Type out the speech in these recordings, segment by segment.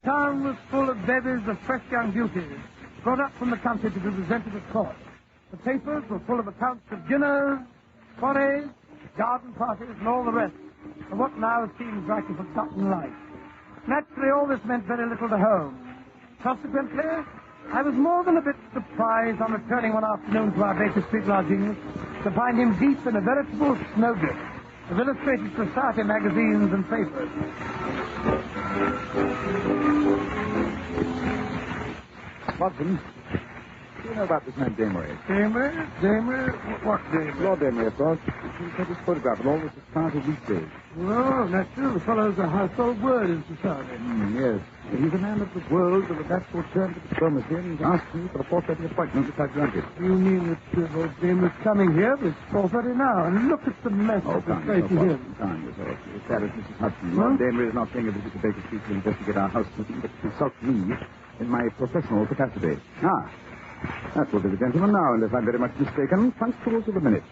Town was full of bevies of fresh young beauties, brought up from the country to be presented at court. The papers were full of accounts of dinners, soirees, garden parties, and all the rest of what now seems like a forgotten life. Naturally, all this meant very little to Holmes. Consequently, I was more than a bit surprised on returning one afternoon to our Baker Street lodgings to find him deep in a veritable snowdrift of illustrated society magazines and papers. Watson, do you know about this man Damery? Damery? What Damery? Lord Damery, of course. He sent his photograph and all this as far as weekdays. Oh, that's true. The fellow's a household word in society. Yes. He's a man of the world with a natural turn to diplomacy, and he's asked me for a 4:30 appointment, which I've granted. You mean that Lord Damery's coming here? It's 4:30 now, and look at the mess of the place he's in. Kind yourself. It's that is Mrs. Hudson. Lord Damery is not paying a visit to Baker Street to investigate our housekeeping, but to consult me in my professional capacity. That will be the gentleman now, unless I'm very much mistaken. Punctual to the minute.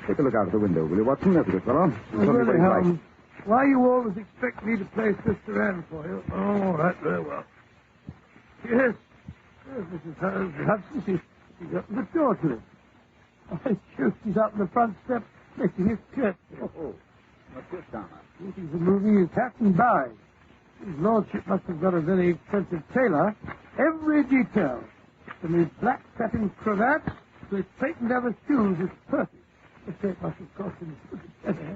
Take a look out of the window, will you, Watson? That's a good fellow. Really, Holmes, why you always expect me to play Sister Anne for you? Oh, all right, very well. Yes, Mrs. Hudson, she's up the door to it. I shoot, she's out on the front step making his curtsy. Oh, what's this, Donna? He's removing his hat and bag. His lordship must have got a very expensive tailor. Every detail, from his black satin cravat to his straightened leather shoes, is perfect. The shape must have cost him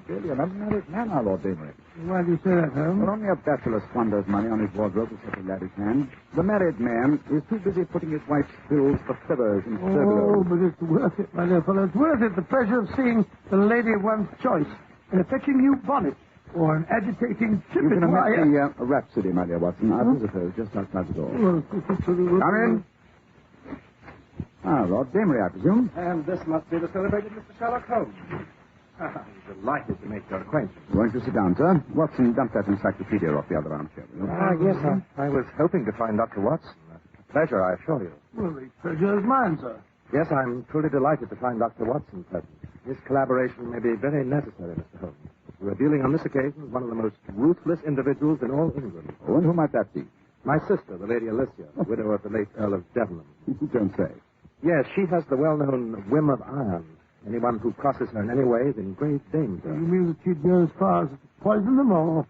Really an unmarried man, our Lord Damery. Why do you say that, Holmes? Well, only a bachelor squanders money on his wardrobe to set a laddie's hand. The married man is too busy putting his wife's bills for feathers and Oh, but it's worth it, my dear fellow. It's worth it. The pleasure of seeing the lady of one's choice in a fetching new bonnet or an agitating You tippet can wire. omit the rhapsody, my dear Watson. Our visitor is just outside the door. Come in. Lord Damery, I presume. And this must be the celebrated Mr. Sherlock Holmes. I'm delighted to make your acquaintance. Won't you sit down, sir? Watson, dump that encyclopedia off the other armchair, will you? Yes, I was hoping to find Dr. Watson. A pleasure, I assure you. Well, the pleasure is mine, sir. Yes, I'm truly delighted to find Dr. Watson present. His collaboration may be very necessary, Mr. Holmes. We are dealing on this occasion with one of the most ruthless individuals in all England. Oh, and who might that be? My sister, the Lady Alicia, widow of the late Earl of Devonham. You don't say. Yes, she has the well-known whim of iron. Anyone who crosses her in any way is in grave danger. You mean that she'd go as far as to poison them or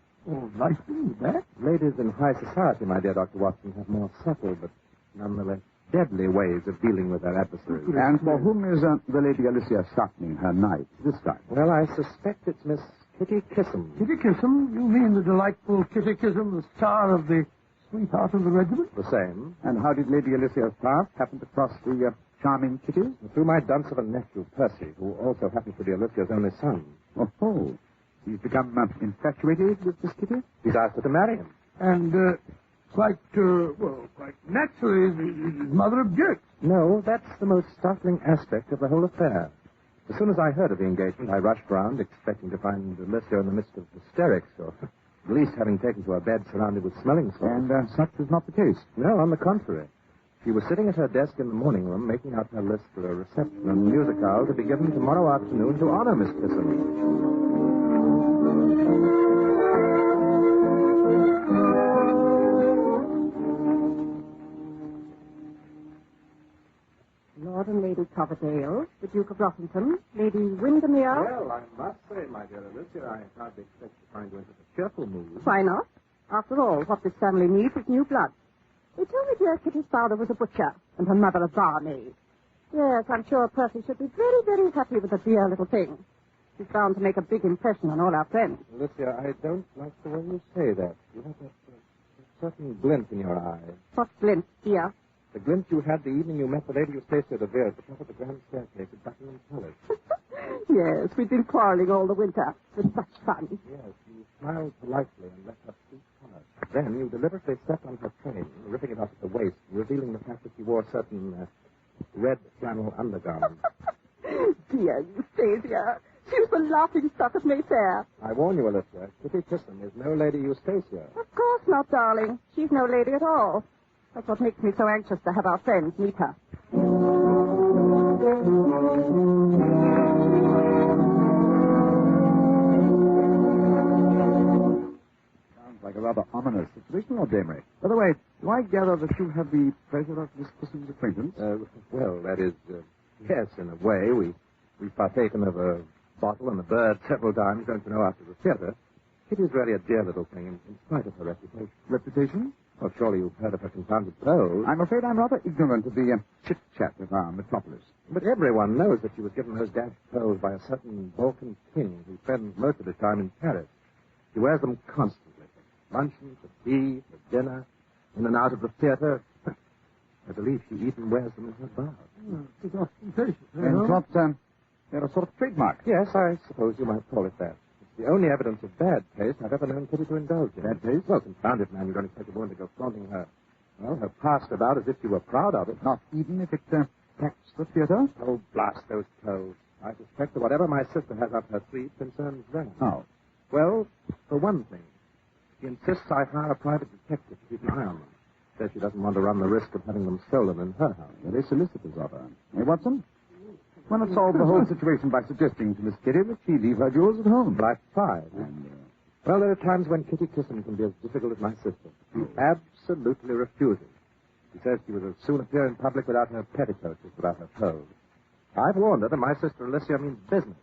lice them with that? Ladies in high society, my dear Dr. Watson, have more subtle but nonetheless deadly ways of dealing with their adversaries. And for whom is the Lady Alicia sharpening her knife this time? Well, I suspect it's Miss Kitty Kissam. Kitty Kissam? You mean the delightful Kitty Kissam, the star of the Sweetheart of the Regiment? The same. And how did Lady Alicia's path happen to cross the charming Kitty? Through my dunce of a nephew, Percy, who also happens to be Alicia's only son. Oh. He's become infatuated with this Kitty? He's asked her to marry him. And quite naturally, his mother objects. No, that's the most startling aspect of the whole affair. As soon as I heard of the engagement, I rushed round, expecting to find Alicia in the midst of hysterics, or at least having taken to her bed surrounded with smelling salts. And such was not the case. No, on the contrary. She was sitting at her desk in the morning room, making out her list for a reception and musicale to be given tomorrow afternoon to honor Miss Kissam. Lord and Lady Coverdale, the Duke of Rossington, Lady Windermere. Well, I must say, my dear Alicia, I hardly expect to find you in such a cheerful mood. Why not? After all, what this family needs is new blood. They told me dear Kitty's father was a butcher and her mother a barmaid. Yes, I'm sure Percy should be very, very happy with the dear little thing. She's bound to make a big impression on all our friends. Alicia, I don't like the way you say that. You have that certain glint in your eye. What glint, dear? The glint you had the evening you met the Lady Eustacia de Vere at the top of the grand staircase at Buckingham Palace. Yes, we've been quarreling all the winter. With such fun. Yes, you smiled politely and left her sweet color. Then you deliberately stepped on her train, ripping it off at the waist, revealing the fact that she wore certain red flannel undergarments. Dear Eustacia, she was the laughing stock of Mayfair. I warn you, Alicia, Kitty Kissam is no Lady Eustacia. Of course not, darling. She's no lady at all. That's what makes me so anxious to have our friends meet her. like a rather ominous situation, Lord Damery. By the way, do I gather that you have the pleasure of Miss Kissam's acquaintance? Well, that is, yes, in a way. We've partaken of a bottle and a bird several times, don't you know, after the theater. Kitty's really a dear little thing, in spite of her reputation. Reputation? Well, surely you've heard of her confounded pose. I'm afraid I'm rather ignorant of the chit-chat of our metropolis. But everyone knows that she was given those dashed pearls by a certain Balkan king who spends most of his time in Paris. He wears them constantly. For luncheon, for tea, for dinner, in and out of the theater. I believe she even wears them in her bath. It's ostentatious. And what, they're a sort of trademark. Yes, I suppose you might call it that. It's the only evidence of bad taste I've ever known Kitty to indulge in. Bad taste? Well, confound it, man. You don't expect a woman to go flaunting her past about as if you were proud of it. Not even if it tax the theater? Oh, blast those toes. I suspect that whatever my sister has up her sleeve concerns them. How? Well, for one thing, she insists I hire a private detective to keep an eye on them. Says she doesn't want to run the risk of having them stolen in her house. Very solicitous of her. Hey, Watson? Why not solve the whole situation by suggesting to Miss Kitty that she leave her jewels at home? Like five. And, well, there are times when Kitty Kissam can be as difficult as my sister. She absolutely refuses. She says she would as soon appear in public without her petticoats as without her clothes. I've warned her that my sister Alicia means business.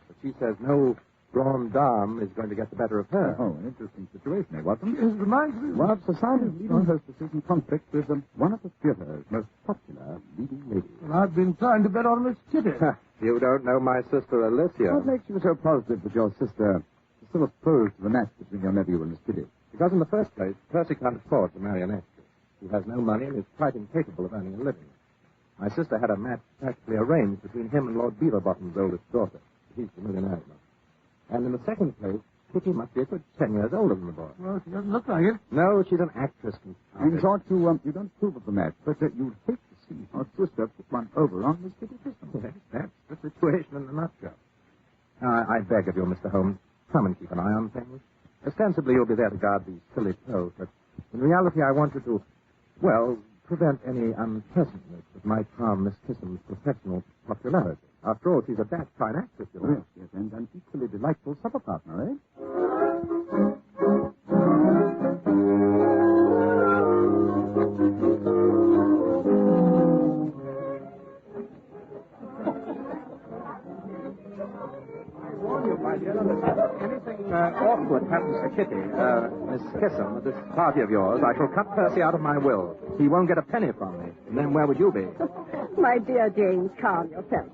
But she says no grande dame is going to get the better of her. Oh, an interesting situation, eh, Watson? It reminds me One of society's leading hostesses in conflict with one of the theater's most popular leading ladies. Well, I've been trying to bet on Miss Kitty. You don't know my sister Alicia. What makes you so positive that your sister is still opposed to the match between your nephew and Miss Kitty? Because in the first place, Percy can't afford to marry an actress. He has no money and is quite incapable of earning a living. My sister had a match practically arranged between him and Lord Beaverbottom's oldest daughter. He's the millionaire now. And in the second place, Kitty must be a good 10 years older than the boy. Well, she doesn't look like it. No, she's an actress. In short, you don't approve of the match, but you'd hate to see your sister put one over on Miss Kitty Kissam. Yes, that's the situation in a nutshell. Now, I beg of you, Mr. Holmes, come and keep an eye on things. Ostensibly, you'll be there to guard these silly pearls, but in reality, I want you to, well, prevent any unpleasantness that might harm Miss Kissam's professional popularity. After all, she's a dashed fine actress, you know. Yes, and an equally delightful supper partner, eh? Anything awkward happens to Kitty, Miss Kissam, at this party of yours, I shall cut Percy out of my will. He won't get a penny from me. And then where would you be? My dear James, calm yourself.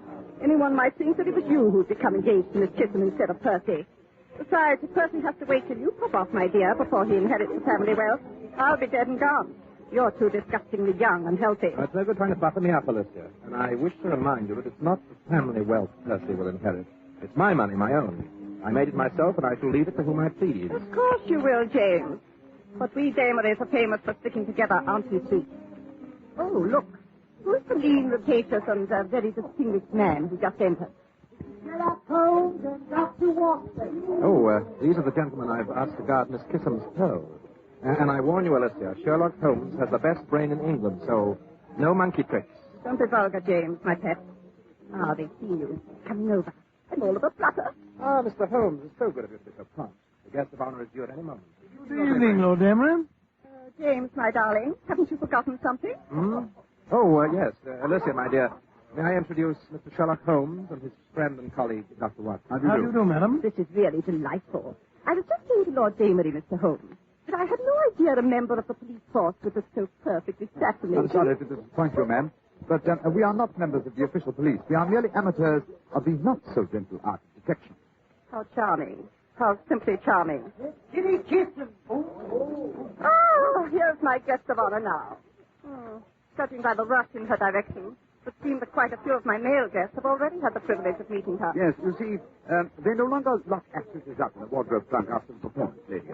Anyone might think that it was you who'd become engaged to Miss Kissam instead of Percy. Besides, if Percy has to wait till you pop off, my dear, before he inherits the family wealth, I'll be dead and gone. You're too disgustingly young and healthy. It's no good trying to butter me up, Alicia. And I wish to remind you that it's not the family wealth Percy will inherit. It's my money, my own. I made it myself, and I shall leave it to whom I please. Of course you will, James. But we Damerys are famous for sticking together, aren't we, sweet? Oh, look. Who's the lean, rapacious, and very distinguished man who just entered? Sherlock Holmes and Dr. Watson. Oh, these are the gentlemen I've asked to guard Miss Kissam's pearls. And I warn you, Alicia, Sherlock Holmes has the best brain in England, so no monkey tricks. Don't be vulgar, James, my pet. Ah, they see you. Coming over. I'm all of a flutter. Ah, Mr. Holmes, it's so good of you to be so prompt. The guest of honor is due at any moment. Good evening, Lord Damery. James, my darling, haven't you forgotten something? Hmm? Oh, yes. Alicia, my dear, may I introduce Mr. Sherlock Holmes and his friend and colleague, Dr. Watson? How do you do, madam? This is really delightful. I was just saying to Lord Damery, Mr. Holmes, that I had no idea a member of the police force was so perfectly fascinating. I'm sorry to disappoint you, ma'am, but we are not members of the official police. We are merely amateurs of the not-so-gentle art of detection. How charming. How simply charming. Kitty Kissam. Oh, here's my guest of honor now. Judging by the rush in her direction, it would seem that quite a few of my male guests have already had the privilege of meeting her. Yes, you see, they no longer lock actresses up in a wardrobe trunk after the performance, lady.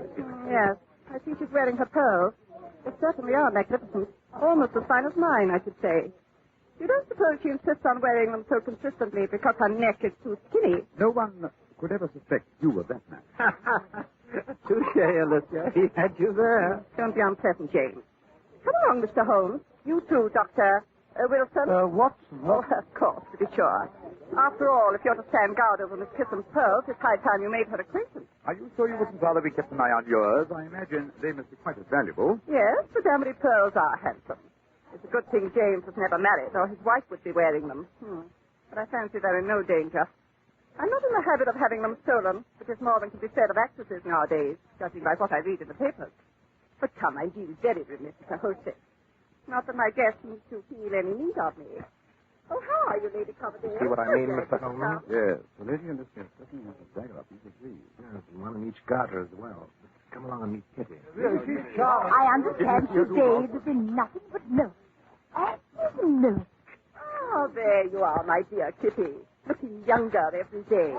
Yes, I see she's wearing her pearls. They certainly are magnificent. Almost as fine as mine, I should say. You don't suppose she insists on wearing them so consistently because her neck is too skinny? No one could ever suspect you of that man. Touche, Alicia. He had you there. Don't be unpleasant, James. Come along, Mr. Holmes. You too, Dr. Wilson. Watson. Oh, of course, to be sure. After all, if you're to stand guard over Miss Kissam's pearls, it's high time you made her acquaintance. Are you sure you wouldn't rather we kept an eye on yours? I imagine they must be quite as valuable. Yes, the Damry pearls are handsome. It's a good thing James was never married, or his wife would be wearing them. But I fancy they're in no danger. I'm not in the habit of having them stolen, which is more than can be said of actresses nowadays, judging by what I read in the papers. But come, I feel very remiss as a hostess. Not that my guest seems to feel any need of me. Oh, how are you, Lady Coverdale? See what I mean, Mr. Holmes? Yes, the lady in this case certainly has a dagger up each sleeve. Yes, and one in each garter as well. Come along and meet Kitty. I understand she bathes in nothing but milk. Active milk. Oh, there you are, my dear Kitty. Looking younger every day.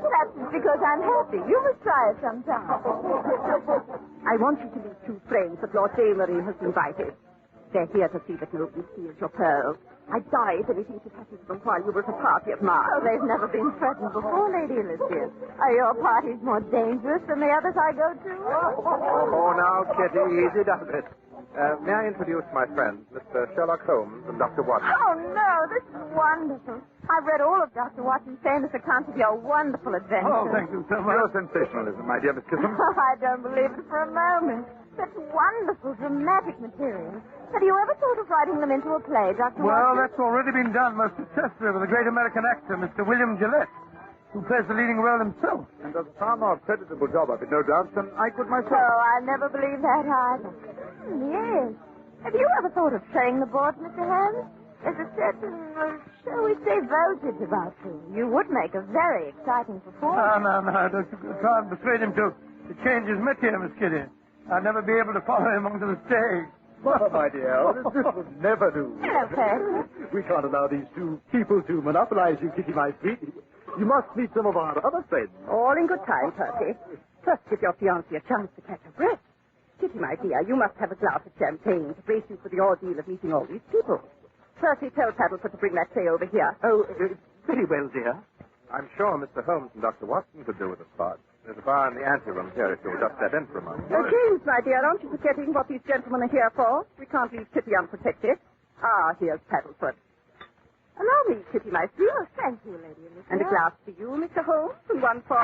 That's because I'm happy. You must try it sometime. I want you to meet two friends that Lord Damery has invited. They're here to see that nobody steals your pearls. I'd die if anything should happen to them while you were at a party of mine. Oh, they've never been threatened before, Lady Elizabeth. Are your parties more dangerous than the others I go to? Oh, now, Kitty, easy does it. May I introduce my friends, Mr. Sherlock Holmes and Dr. Watson? Oh, no, this is wonderful. I've read all of Dr. Watson's famous accounts of your wonderful adventures. Oh, thank you so much. Your sensationalism, my dear Miss Kissam. I don't believe it for a moment. Such wonderful, dramatic material. Have you ever thought of writing them into a play, Dr. Well, Watson? that's already been done most successfully with a great American actor, Mr. William Gillette, who plays the leading role himself. And does a far more creditable job of it, no doubt, than I could myself. Oh, I never believed that either. Yes. Have you ever thought of playing the board, Mr. Holmes? There's a certain, shall we say, voltage about you. You would make a very exciting performance. No, don't you try and persuade him to change his métier, Miss Kitty. I'll never be able to follow him onto the stage. Oh, my dear, this would never do. Hello, Percy. We can't allow these two people to monopolize you, Kitty, my sweet. You must meet some of our other friends. All in good time, Percy. First, give your fiancé a chance to catch her breath. Kitty, my dear, you must have a glass of champagne to brace you for the ordeal of meeting all these people. Percy, tell Paddlefoot to bring that tray over here. Oh, very well, dear. I'm sure Mr. Holmes and Dr. Watson could do with a spot. There's a bar in the anteroom here if you'll just step in for a moment. James, my dear, aren't you forgetting what these gentlemen are here for? We can't leave Kitty unprotected. Ah, here's Paddlefoot. Allow me, Kitty, my dear. Oh, thank you, Lady Elizabeth. And a glass for you, Mr. Holmes, and one for...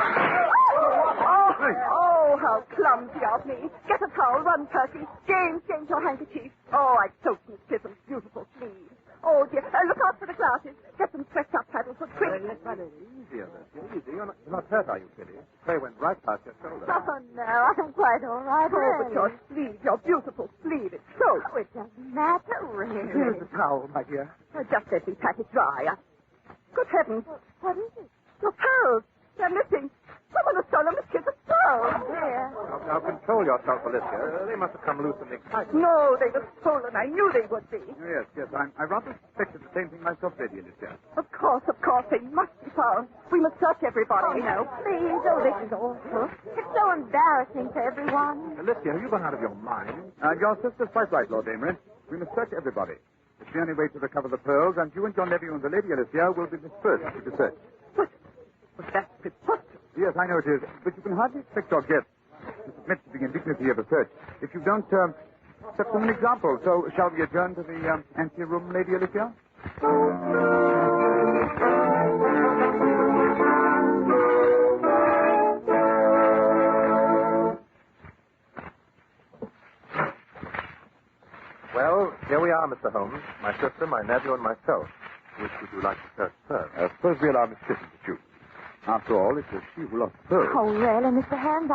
Oh, how clumsy of me. Get a towel, run, Percy. James, change your handkerchief. Oh, I soaked Miss Chisholm's beautiful sleeves. Oh, dear. Look out for the glasses. Get them stretched up, Paddlefoot, quick. Easier, easy. You're not hurt, are you, Kitty? The tray went right past your shoulder. Oh, no, I'm quite all right, Oh, really. but your sleeve, your beautiful sleeve, it's soaked. Oh, it doesn't matter, really. Here's the towel, my dear. Just let me pat it dry. Good heavens. What is it? Your pearls. They're missing. Someone has stolen Miss Kitty's pearls. Dear. Now, control yourself, Alicia. They must have come loose in the excitement. No, they were stolen. I knew they would be. Yes. I rather suspected the same thing myself, Lady Alicia. Of course, they must be found. We must search everybody. No, please. Oh, this is awful. It's so embarrassing for everyone. Alicia, have you gone out of your mind? Your sister's quite right, Lord Damery. We must search everybody. It's the only way to recover the pearls, and you and your nephew and the Lady Alicia will be the first to be searched. But that's preposterous. Yes, I know it is, but you can hardly expect your guests to submit to the indignity of a search if you don't set them an example. So shall we adjourn to the anteroom, Lady Alicia? Well, here we are, Mr. Holmes. My sister, my nephew, and myself. Which would you like to search first? Suppose we allow Miss Kitty to choose. After all, it was she who lost the pearls. Oh, really, Mr. Holmes?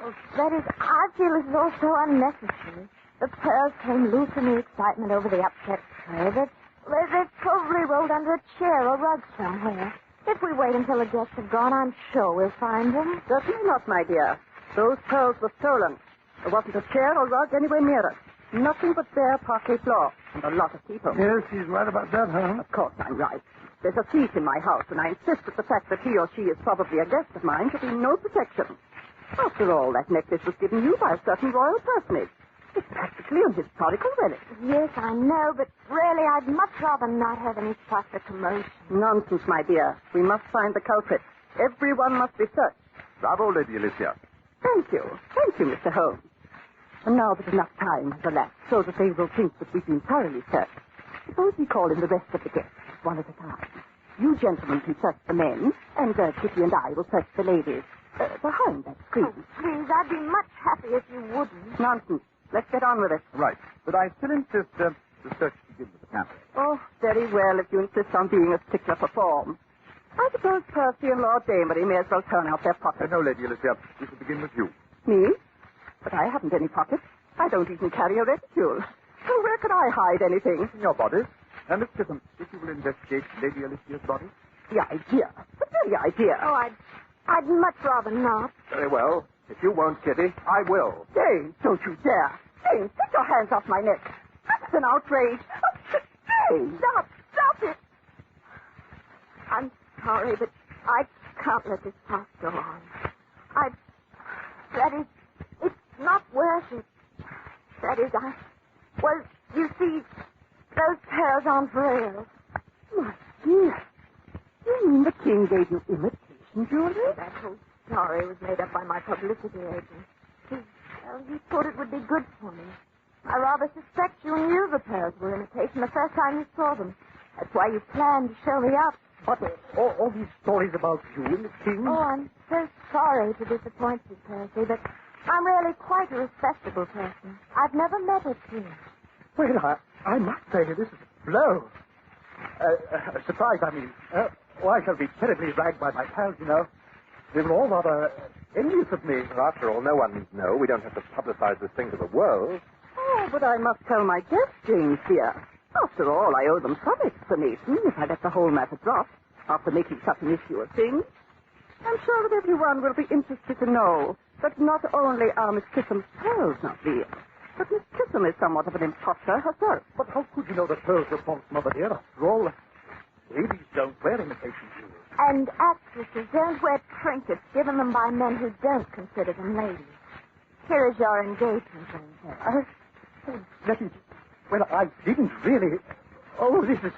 I feel this is all so unnecessary. The pearls came loose in the excitement over the upset tray. They've probably rolled under a chair or rug somewhere. If we wait until the guests have gone, I'm sure we'll find them. Certainly not, my dear. Those pearls were stolen. There wasn't a chair or rug anywhere near us. Nothing but bare parquet floor and a lot of people. Yes, she's right about that, Holmes. Of course I'm right. There's a thief in my house, and I insist that the fact that he or she is probably a guest of mine should be no protection. After all, that necklace was given you by a certain royal personage. It's practically a historical relic. Yes, I know, but really, I'd much rather not have any fuss or commotion. Nonsense, my dear. We must find the culprit. Everyone must be searched. Bravo, Lady Alicia. Thank you, Mr. Holmes. And now that enough time has elapsed so that they will think that we've been thoroughly searched, suppose we call in the rest of the guests, one at a time. You gentlemen can search the men, and Kitty and I will search the ladies. Behind that screen. Oh, please, I'd be much happier if you wouldn't. Nonsense. Let's get on with it. Right. But I still insist the search begins with the camera. Oh, very well, if you insist on being a stickler for form. I suppose Percy and Lord Damery may as well turn out their pockets. No, Lady Alicia. We shall begin with you. Me? But I haven't any pockets. I don't even carry a reticule. So where could I hide anything? In your body. And Miss Kissam, if you will investigate Lady Alicia's body. The idea. The very idea. Oh, I'd much rather not. Very well. If you won't, Kitty, I will. James, don't you dare. James, take your hands off my neck. That's an outrage. James, stop it. I'm sorry, but I can't let this talk go on. That is, it's not worth it. That is, well, you see, those pearls aren't real. My dear, you mean the king gave you imitation jewelry? That whole story was made up by my publicity agent. He thought it would be good for me. I rather suspect you knew the pearls were imitation the first time you saw them. That's why you planned to show me up. But all these stories about you and the king... Oh, I'm so sorry to disappoint you, Percy, but I'm really quite a respectable person. I've never met a king. Well, I must say this is a blow. A surprise, I mean. I shall be terribly ragged by my pals, you know. They were all rather envious of me. After all, no one needs to know. We don't have to publicize this thing to the world. Oh, but I must tell my guests, James, dear. After all, I owe them some explanation if I let the whole matter drop after making such an issue of things. I'm sure that everyone will be interested to know that not only are Miss Kissam's pearls not real, but Miss Kissam is somewhat of an impostor herself. But how could you know the pearls were false, Mother dear? After all, ladies don't wear imitation jewelry. And actresses don't wear trinkets given them by men who don't consider them ladies. Here is your engagement ring. Let me... Well, I didn't really... Oh, this is...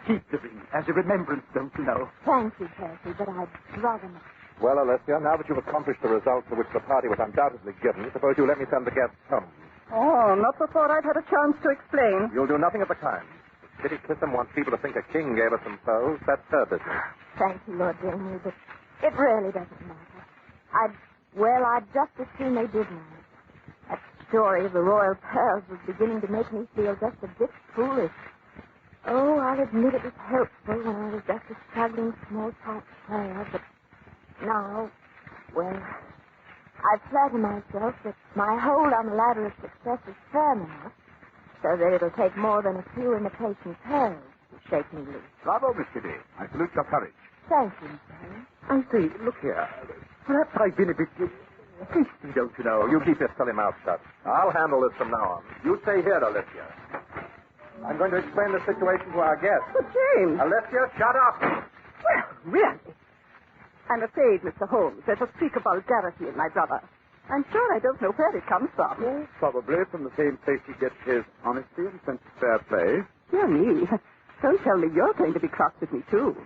Keep the ring as a remembrance, don't you know? Thank you, Percy, but I'd rather not. Well, Alicia, now that you've accomplished the result for which the party was undoubtedly given, suppose you let me send the guests home. Oh, not before I've had a chance to explain. You'll do nothing of the kind. Kitty Kissam wants people to think a king gave us some pearls. That's her business. Thank you, Lord Damey, but it really doesn't matter. I'd just as soon they did know. That story of the royal pearls was beginning to make me feel just a bit foolish. Oh, I'll admit it was helpful when I was just a struggling small-part player, but now, well, I flatter myself that my hold on the ladder of success is firm enough so that it'll take more than a few imitation pearls to shake me loose. Bravo, Miss Kitty. I salute your courage. Thank you, Miss Holmes. I say, look here. Perhaps I've been a bit hasty, don't you know? You keep your silly mouth shut. I'll handle this from now on. You stay here, Alicia. I'm going to explain the situation to our guests. But James... Alicia, shut up! Well, really? I'm afraid, Mr. Holmes, there's a streak of vulgarity in my brother. I'm sure I don't know where it comes from. Yes, probably from the same place he gets his honesty and sense of fair play. Dear me. Don't tell me you're going to be cross with me, too.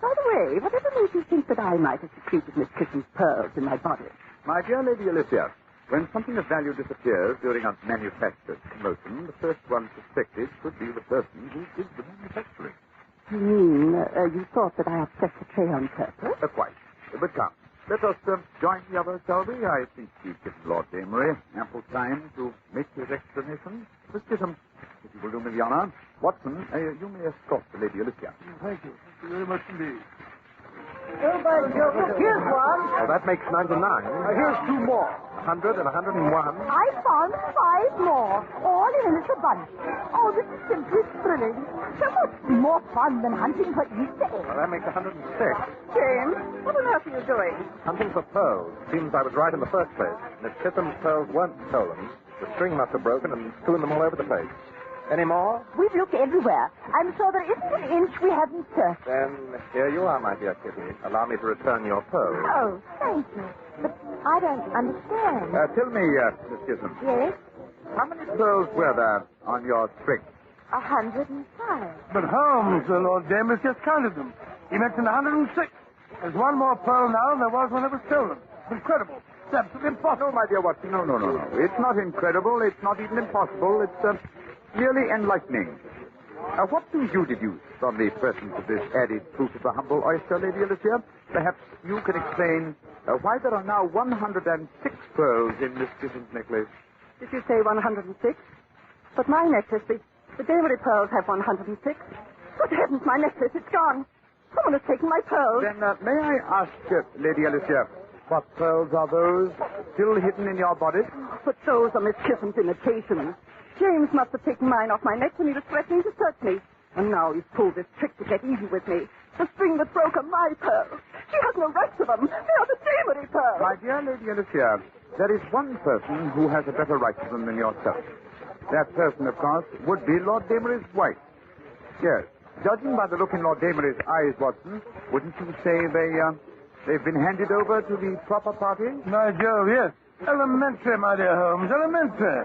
By the way, whatever made you think that I might have secreted Miss Kissam's pearls in my body? My dear Lady Alicia, when something of value disappears during a manufactured commotion, the first one suspected should be the person who did the manufacturing. You mean you thought that I upset the tray on purpose? Quite. But come, let us join the others, shall we? I think we've given Lord Damery ample time to make his explanation. Miss Kissam, if you will do me the honor. Watson, you may escort the Lady Alicia. Thank you. Thank you very much indeed. Oh, by Jove, here's one. Well, that makes 99. Here's two more. 100 and 101. I found 5 more, all in a little bunch. Oh, this is simply thrilling. So much more fun than hunting for Easter eggs. Well, that makes 106. James, what on earth are you doing? Hunting for pearls. Seems I was right in the first place. Miss Kissam's pearls weren't stolen. The string must have broken and strewn them all over the place. Any more? We've looked everywhere. I'm sure there isn't an inch we haven't searched. Then here you are, my dear Kitty. Allow me to return your pearls. Oh, thank you. But I don't understand. Tell me, Miss Kissam, Yes? how many pearls were there on your string? 105. But Holmes, Lord Damery, just counted them. He mentioned 106. There's one more pearl now than there was when it was stolen. It's incredible. It's absolutely impossible. No, my dear Watson, no. It's not incredible. It's not even impossible. It's merely enlightening. What do you deduce from the presence of this added proof of the humble oyster, Lady Alicia? Perhaps you can explain why there are now 106 pearls in Miss Kitten's necklace. Did you say 106? But my necklace, the Damery pearls have 106. Good heavens, my necklace, it's gone. Someone has taken my pearls. Then may I ask, Lady Alicia, what pearls are those still hidden in your bodice? But those are Miss Kitten's imitations. James must have taken mine off my neck when he was threatening to search me. And now he's pulled this trick to get even with me. The string that broke are my pearls. She has no right to them. They are the Damery pearls. My dear Lady Alicia, there is one person who has a better right to them than yourself. That person, of course, would be Lord Damery's wife. Yes. Judging by the look in Lord Damery's eyes, Watson, wouldn't you say they've been handed over to the proper party? My Jove, yes. Elementary, my dear Holmes, elementary.